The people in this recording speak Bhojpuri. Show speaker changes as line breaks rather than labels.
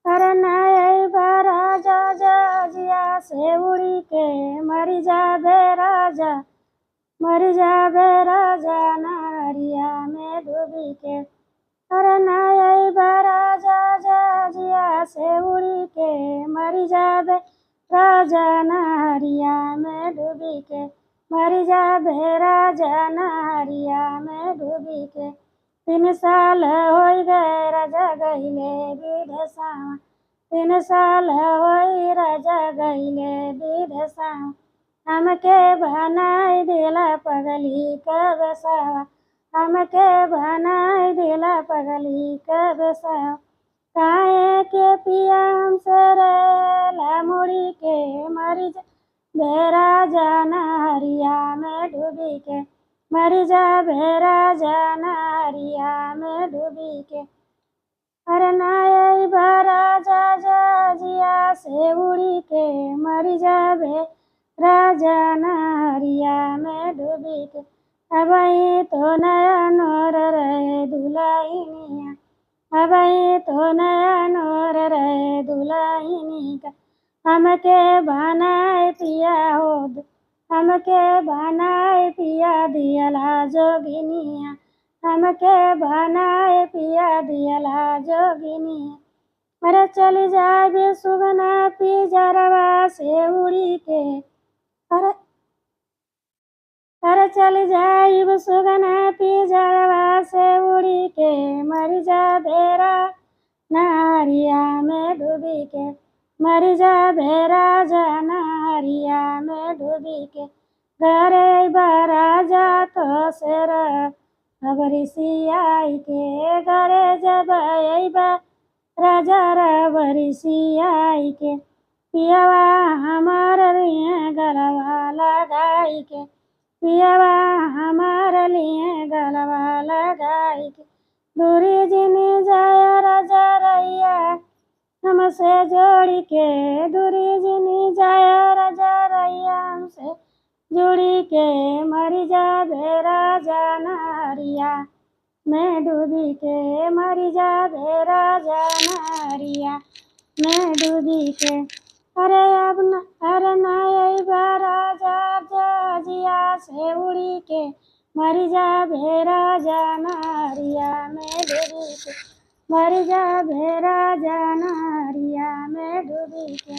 अरे नहीं राजा जजिया से उड़ी के मरी जाबे राजा, मरी जाबे राजा नरिया में डूबी के। अरे नहीं राजा जजिया से उड़ी के मरी जाबे राजा नरिया में डूबी के, मरी जाबे राजा नरिया में डूबी के। 3 साल हो गए राजा गईले विदेशवा, 3 साल हो राजा गईले विदेशवा। हमके बनाई दिला पगली के बेसवा, हमके बनाई दिला पगली के बेसवा। काहे के पिया हमसे रेला मुड़ी के मरी जाबे राजा नरिया में डूबी के, मरी जाबे राजा नरिया में डूबी के। अरे नहीं राजा जजिया से उड़ी के मरी जाबे राजा नरिया में डूबी के। अबही तो नया नोर रहे दुल्हनिया, अबही तो नया नोर रहे दुल्हनी का। हमके बनाए पिया हो, हमके बनाए पिया दियला जोगिनिया, हमके बनाए पिया दियला जोगिनिया। अरे चली जाबे सुगना पिजरवा से उड़ी के, अरे चली जाइब सुगना पिजरवा से उड़ी के मरी जाबे राजा नरिया में डूबी के, मरी जाबे राजा नरिया में डूबी के। घरे राजा तो शेर रबरिसियाई के, घरे जब अइबा राजा रबरिसियाई के। पियवा हमार लिए गलवा लगाई के, पियवा हमार लिए गलवा लगाई के। दूरी जिनी जाया राजा रैया हमसे जोड़ी के, दूरी जिनी जाया राजा रैया हमसे जोड़ी के। मरी जाबे राजा नरिया में डूबी के, मरी जाबे राजा नरिया में डूबी के। अरे अब न अरे नहीं राजा जजिया से उड़ी के मरी जाबे राजा नरिया में डूबी के, मरी जाबे राजा नरिया में डूबी के।